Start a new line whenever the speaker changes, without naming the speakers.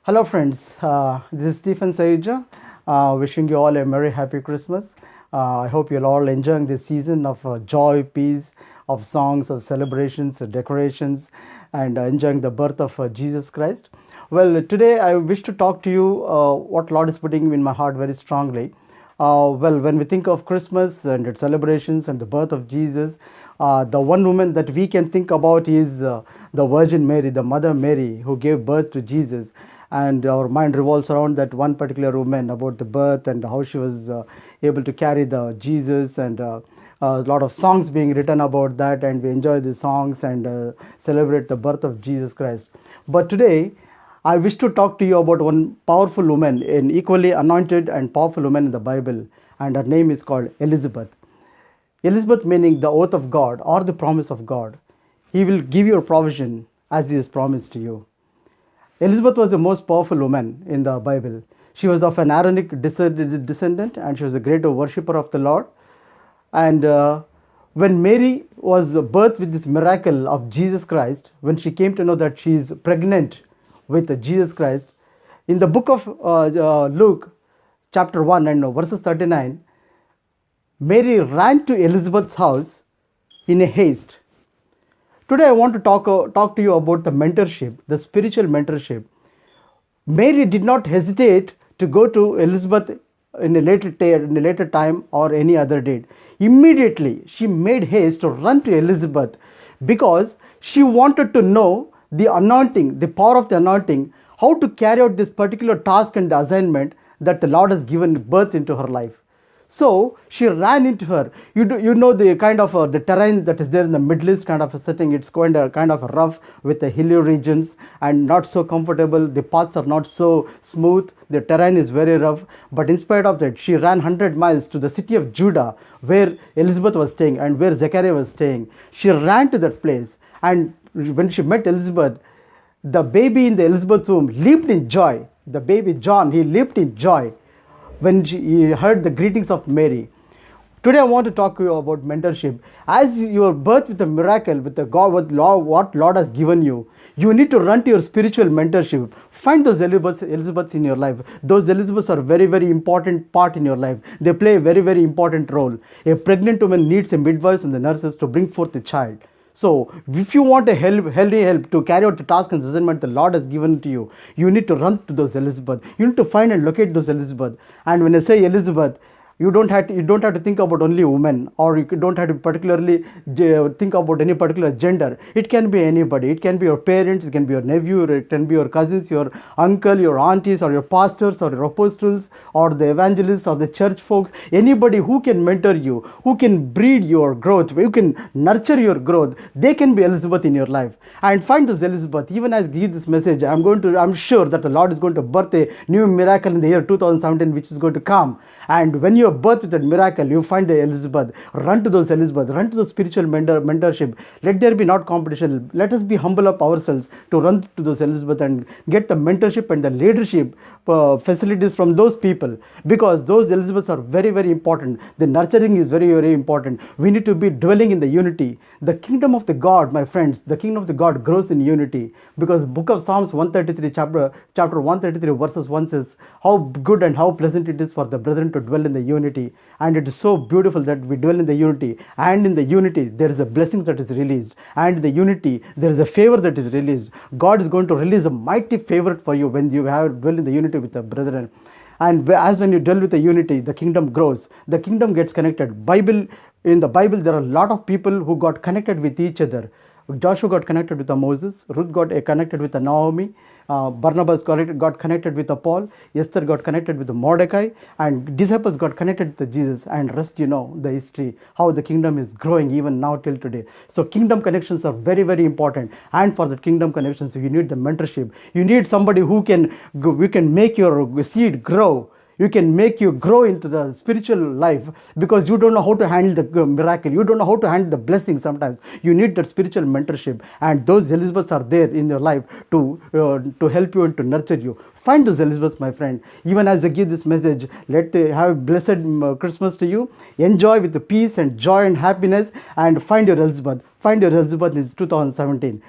Hello, friends. This is Stephen Saija, wishing you all a Merry Happy Christmas. I hope you're all enjoying this season of joy, peace, of songs, of celebrations, decorations, and enjoying the birth of Jesus Christ. Well, today I wish to talk to you what Lord is putting in my heart very strongly. When we think of Christmas and its celebrations and the birth of Jesus, the one woman that we can think about is the Virgin Mary, the Mother Mary, who gave birth to Jesus. And our mind revolves around that one particular woman, about the birth and how she was able to carry the Jesus, and a lot of songs being written about that, and we enjoy the songs and celebrate the birth of Jesus Christ. But today, I wish to talk to you about one powerful woman, an equally anointed and powerful woman in the Bible, and her name is called Elizabeth. Elizabeth meaning the oath of God or the promise of God. He will give you a provision as He has promised to you. Elizabeth was the most powerful woman in the Bible. She was of an Aaronic descendant, and she was a great worshipper of the Lord. And when Mary was birthed with this miracle of Jesus Christ, when she came to know that she is pregnant with Jesus Christ, in the book of Luke, chapter 1 and verses 39, Mary ran to Elizabeth's house in a haste. Today I want to talk to you about the mentorship, the spiritual mentorship. Mary did not hesitate to go to Elizabeth in a later time or any other date. Immediately she made haste to run to Elizabeth because she wanted to know the anointing, the power of the anointing, how to carry out this particular task and the assignment that the Lord has given birth into her life. So she ran into her. You know the kind of the terrain that is there in the Middle East kind of a setting. It's kind of rough with the hilly regions and not so comfortable. The paths are not so smooth. The terrain is very rough. But in spite of that, she ran 100 miles to the city of Judah, where Elizabeth was staying and where Zechariah was staying. She ran to that place, and when she met Elizabeth, the baby in the Elizabeth's womb leaped in joy. The baby John, he leaped in joy when he heard the greetings of Mary. Today I want to talk to you about mentorship. As you are birthed with a miracle, with the God, what Lord has given you, you need to run to your spiritual mentorship. Find those Elizabeths in your life. Those Elizabeths are very, very important part in your life. They play a very, very important role. A pregnant woman needs a midwife and the nurses to bring forth a child. So, if you want a healthy help to carry out the task and assignment the Lord has given to you, you need to run to those Elizabeth. You need to find and locate those Elizabeth. And when I say Elizabeth, you don't have to think about only women, or you don't have to particularly think about any particular gender. It can be anybody. It can be your parents, it can be your nephew, it can be your cousins, your uncle, your aunties, or your pastors, or your apostles, or the evangelists, or the church folks. Anybody who can mentor you, who can breed your growth, who can nurture your growth, they can be Elizabeth in your life. And find those Elizabeth. Even as I give this message, I'm sure that the Lord is going to birth a new miracle in the year 2017, which is going to come. And when you are birthed with that miracle, you find the Elizabeth. Run to those Elizabeth. Run to those spiritual mentorship. Let there be not competition. Let us be humble of ourselves to run to those Elizabeth and get the mentorship and the leadership facilities from those people, because those Elizabeths are very, very important. The nurturing is very, very important. We need to be dwelling in the unity. The kingdom of the God, my friends, the kingdom of the God grows in unity, because book of Psalms 133, chapter 133 verses 1 says, how good and how pleasant it is for the brethren to dwell in the unity. And it is so beautiful that we dwell in the unity, and in the unity there is a blessing that is released, and in the unity there is a favor that is released. God is going to release a mighty favor for you when you have dwell in the unity with the brethren. And as when you dwell with the unity, the kingdom grows, the kingdom gets connected. In the Bible there are a lot of people who got connected with each other. Joshua got connected with Moses, Ruth got connected with Naomi, Barnabas got connected with Paul, Esther got connected with Mordecai, and disciples got connected with Jesus. And rest, you know the history, how the kingdom is growing even now till today. So kingdom connections are very, very important. And for the kingdom connections, you need the mentorship. You need somebody who can make your seed grow. You can make you grow into the spiritual life, because you don't know how to handle the miracle. You don't know how to handle the blessing sometimes. You need that spiritual mentorship. And those Elizabeths are there in your life to help you and to nurture you. Find those Elizabeths, my friend. Even as I give this message, let they have a blessed Christmas to you. Enjoy with the peace and joy and happiness, and find your Elizabeth. Find your Elizabeth in 2017.